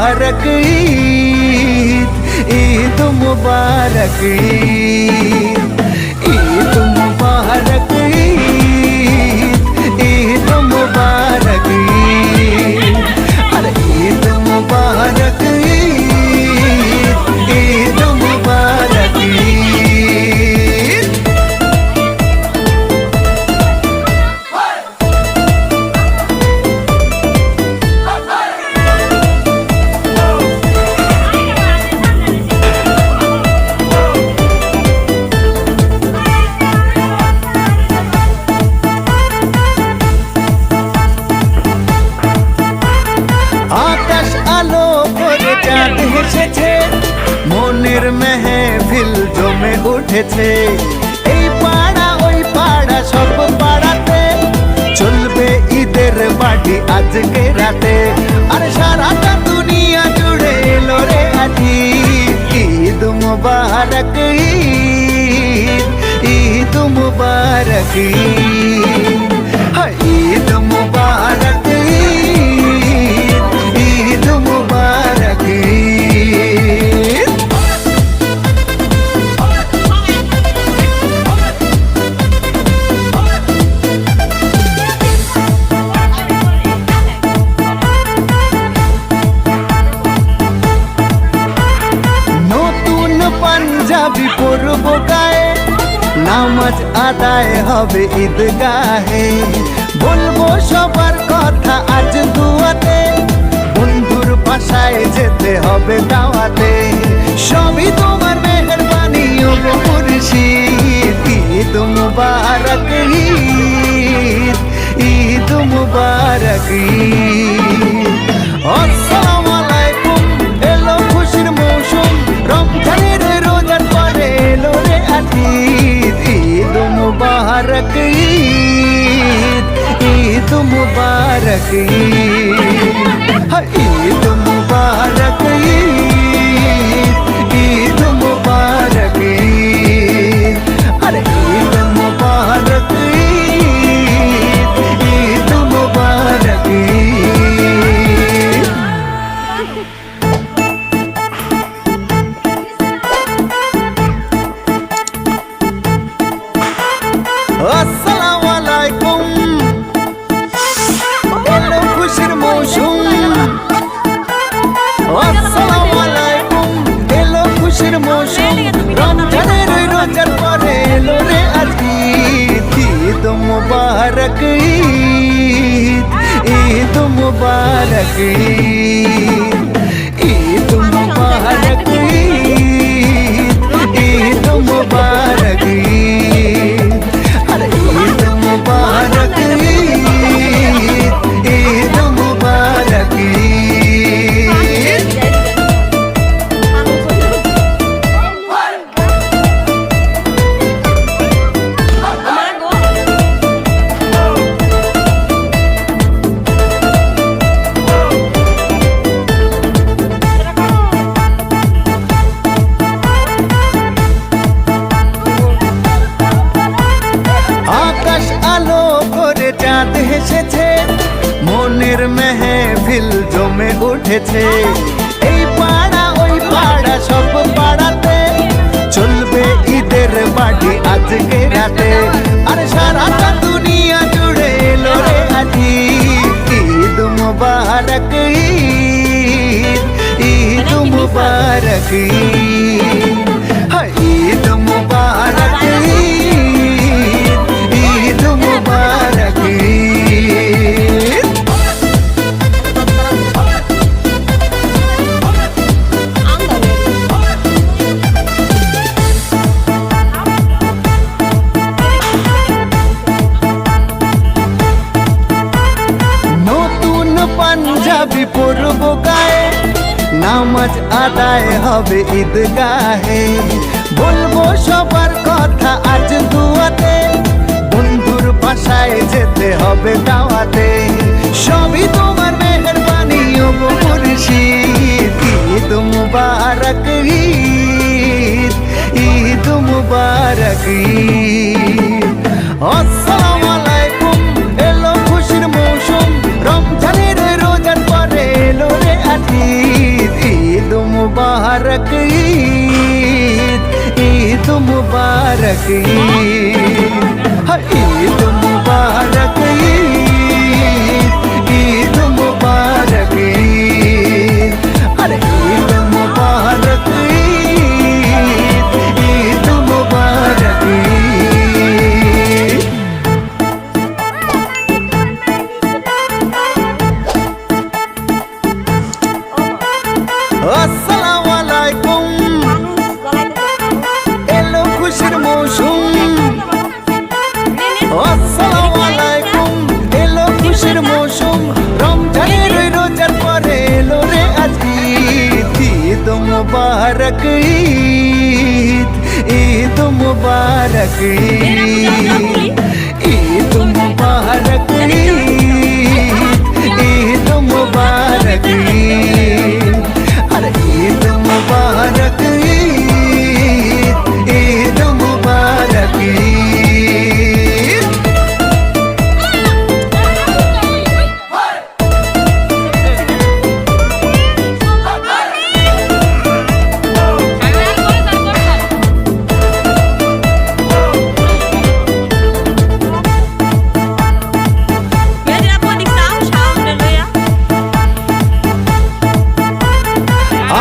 मुबारक ईद, ईद मुबारक ईद, ईद मुबारक ईद, ईद मुबारक ईद, अरे ईद मुबारक ईद, ईद मुबारक ईद। আকাশ আলো করে চাঁদ হেসেছে, মনের মেহফিল জমে উঠেছে। এই পাড়া ওই পাড়া সব পাড়াতে চলবে ঈদের পার্টি আজকে রাতে। আর সারাটা দুনিয়া জুড়ে এলো রে আজি ঈদ মুবারক ঈদ, ঈদ মুবারক ঈদ, হায় ঈদ মুবারক ঈদ, ঈদ মুবারক ঈদ। নতুন পাঞ্জাবি পরব গায়ে, নামাজ আদায় হবে ঈদগাহে। বলবো সবার কথা আজ দুয়াতে, বন্ধুর বাসায় যেতে হবে দাওয়াতে। সবই তোমার মেহেরবানি ও গো মুর্শিদ, ঈদ মুবারক ঈদ, ঈদ মুবারক ঈদ। আসসালামু আলাইকুম, এলো খুশির মৌসুম, রমজানের রোজার পরে এলো রে ঈদ, ঈদ মুবারক ঈদ, ঈদ মুবারক ঈদ, হায় ঈদ মুবারক ঈদ, ঈদ মুবারক ঈদ, আরে ঈদ মুবারক ঈদ, ঈদ মুবারক ঈদ। আসসালামু আলাইকুম, এলো খুশির মৌসুম। আসসালামু আলাইকুম, এলো খুশির মৌসুম, রমজানের রোজার পরে এলো রে আজ ঈদ, ঈদ মুবারক ঈদ, ঈদ মুবারক ঈদ, ঈদ মুবারক ঈদ, ঈদ মুবারক ঈদ, আরে ঈদ মুবারক ঈদ, ঈদ মুবারক ঈদ। আকাশ আলো করে চাঁদ হেসেছে, মনের মেহফিল জমে উঠেছে। এই পাড়া ওই পাড়া সব পাড়াতে চলবে ঈদের পার্টি আজকে রাতে। আর সারাটা দুনিয়া জুড়ে এলো রে আজি ঈদ মুবারক ঈদ, ঈদ মুবারক ঈদ, হায় ঈদ মুবারক ঈদ, ঈদ মুবারক ঈদ। নতুন পাঞ্জাবি পরব গায়ে, নামাজ আদায় হবে ঈদগাহে। বলবো সবার কথা আজ দুয়াতে, বন্ধুর বাসায় যেতে হবে দাওয়াতে। সবই তোমার মেহেরবানি ও গো মুর্শিদ, ঈদ মুবারক ঈদ, ঈদ মুবারক ঈদ। আসসালামু আলাইকুম, এলো খুশির মৌসুম, রমজানের রোজার পরে এলো রে আজি मुबारक ईद, ईद मुबारक ईद, ईद मुबारक ईद, ईद मुबारक ईद, अरे ईद मुबारक ईद, ईद मुबारक ईद। अस्सलाम वालेकुम, एलो खुशिर मौसुम। अस्सलाम वालेकुम, एलो खुशिर मौसुम। रमजाনের রোজার পরে এলো রে আজ ঈদ, ঈদ মুবারক ঈদ, ঈদ মুবারক ঈদ, ঈদ মুবারক ঈদ, ঈদ মুবারক ঈদ, अरे ईद मुबारक ईद, ईद मुबारक ईद।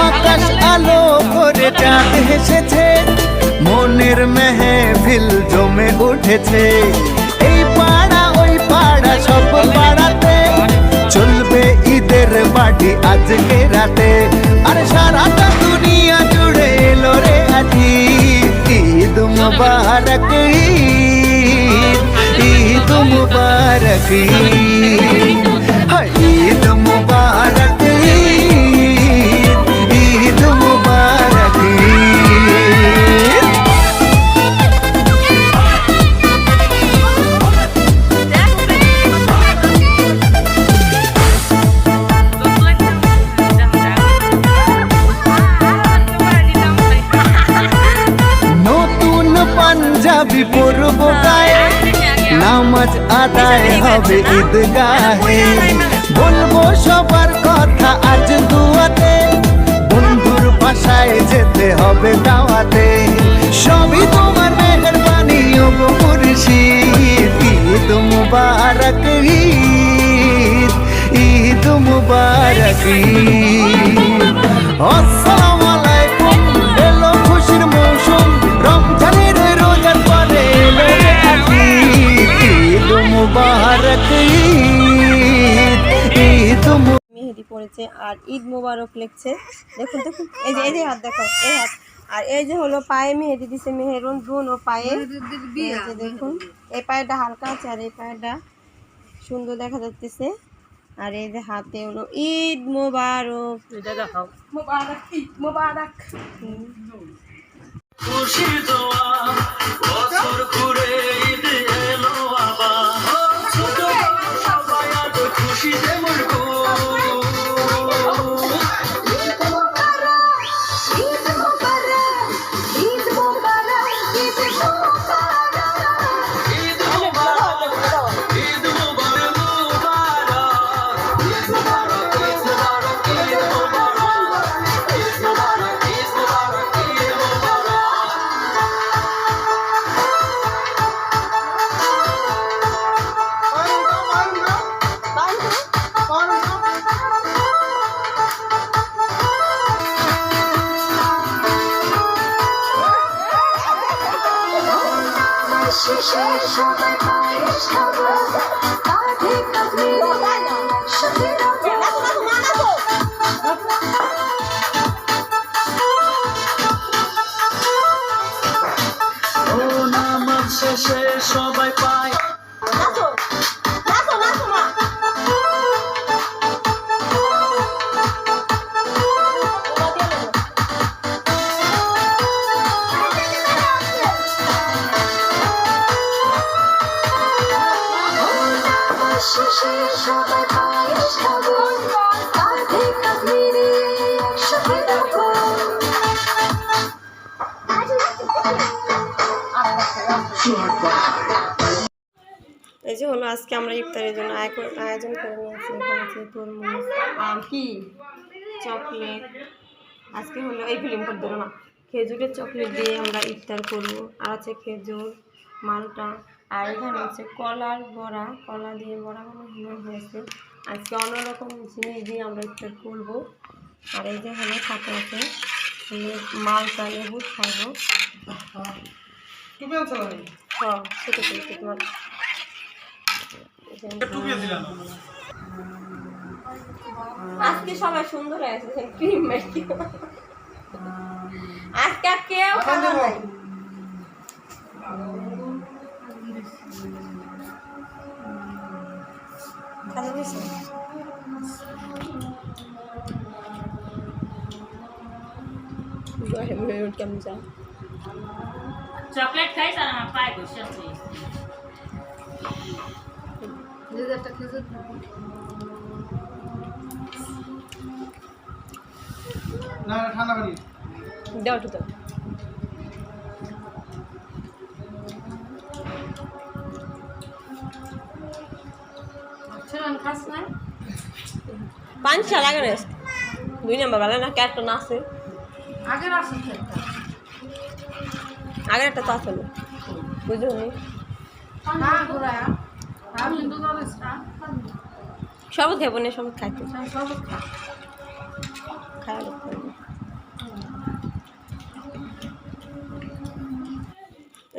আকাশ আলো করে চাঁদ হেসেছে, মনের মেহফিল জমে উঠেছে। এই পাড়া ওই পাড়া সব পাড়াতে চলবে ঈদের পার্টি আজকে রাতে। আর সারাটা দুনিয়া জুড়ে এলো রে আজ ঈদ, ঈদ মুবারক ঈদ, ঈদ মুবারক ঈদ, ঈদ মুবারক ঈদ, ঈদ মুবারক ঈদ। নতুন পাঞ্জাবি পরব গায়ে, নামাজ আদায় হবে ঈদগাহে। বলবো সবার কথা আজ দুয়াতে, বন্ধুর বাসায় যেতে হবে দাওয়াতে। সবই তোমার মেহেরবানি ও গো মুর্শিদ, ঈদ মুবারক ঈদ, ঈদ মুবারক ঈদ। আসসালামু আলাইকুম, এলো খুশির মৌসুম। রমজানের রোজার পরে এলো রে আজ ঈদ, ঈদ মুবারক ঈদ, ঈদ মেহেদি পড়েছে আর ঈদ মোবারক লিখছে। দেখুন দেখুন, এই যে হাত দেখো, এই হাত। আর এই যে হলো পায়ে মেহেদি দিছে, মেহেরুন দুনো পায়ে। এই যে দেখুন, এই পায়েটা হালকা আছে আর এই পায়েটা সুন্দর দেখা যাচ্ছে। আর এই যে হাতে হলো ঈদ মোবারক, মোবারক ঈদ মোবারক। খুশির দোয়া বছর ঘুরে ঈদ এলো আবার, ছোট বড় সবাই আজ খুশিতে মরগো। শেষে সবাই পায় এই যে হলো আজকে আমরা ইফতারের জন্য আয়োজন করে নিয়েছি। এখানে আছে তরমুজ, আম, কি চকলেট, আজকে হলো এই ফিল্ম করে দেবো না, খেজুরের চকলেট দিয়ে আমরা ইফতার করব। আর আছে খেজুর, মালটা, আর এখানে হচ্ছে কলার বড়া, কলা দিয়ে বড়া বানানো হয়েছে। আজকে অন্যরকম জিনিস দিয়ে আমরা ইফতার করব। আর এই যে হলো সাথে আছে মালটা, লেবু খাবো। হ্যাঁ সেটা তো তোমার আজকে সবাই সুন্দর আছে, ক্রিম মেখে আজকে আর কেউ খাওয়া নাই। খাওয়া গেছে কেমন যা চকলেট খাইছ আর আমার পায়ে বসে আছে দাও তো দাও। খাস না পাঁচটা লাগে না, 2 নম্বর ভালো না, ক্যাটটা না আছে আগের আসে আগের একটা তো আসলে বুঝলি হ্যাঁ ঘোরা আমি কিন্তু সব খাবো না, সব খাইতে সব খাওয়া।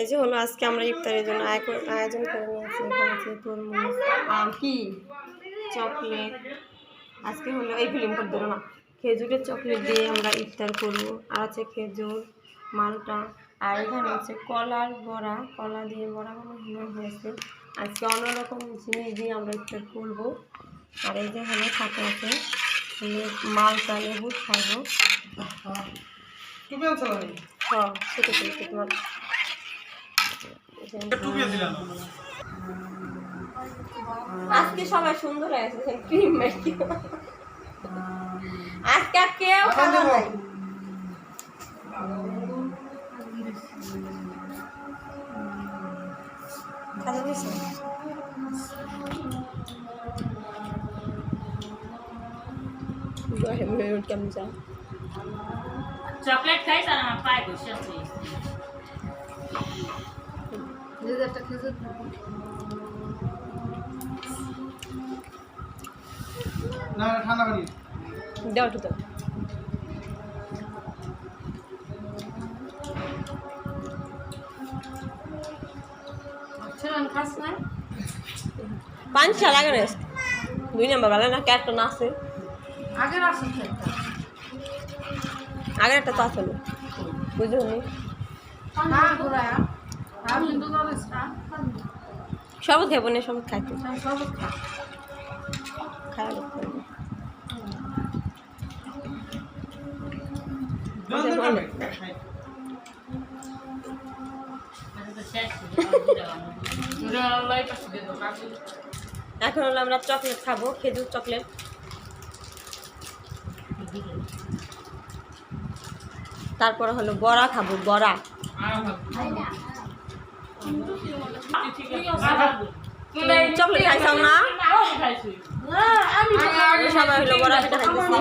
এই যে হলো আজকে আমরা ইফতারের জন্য আয়োজন করে নিয়েছি। এখানে আছে তরমুজ, আম, কি চকলেট। আজকে হলো এই ফিল্ম করে দেবো না, খেজুরের চকলেট দিয়ে আমরা ইফতার করব। আর আছে খেজুর, মালটা, আর এখানে আছে কলার বড়া, কলা দিয়ে বড়া বানানো হয়েছে। আজকে অন্যরকম জিনিস দিয়ে আমরা ইফতার করব। আর এই যে হলো সাথে আছে মালটা, লেবু খাবো। হ্যাঁ সেটা তো তোমার আজকে সবাই সুন্দর আছে, ক্রিম মেখে আজকে আর কেউ খাওয়া নাই। খাওয়া গেছে কেমন যা চকলেট খাইছ আর আমার পায়ে বসে আছে দাও তো দাও। খাস না পাঁচটা লাগে না, 2 নম্বর ভালো না, ক্যাটটা না আছে আগের আসে আগের একটা তো আসলে বুঝলি হ্যাঁ ঘোরা আমি কিন্তু সব খাবো না, সব খাইতে সব খাওয়া। এখন হলো আমরা চকলেট খাবো, খেজুর চকলেট। তারপরে হলো বড়া খাবো, বড়া। চকলেট খাইছাম না, সবাই হলো বড়া পিঠা খাইতেছি।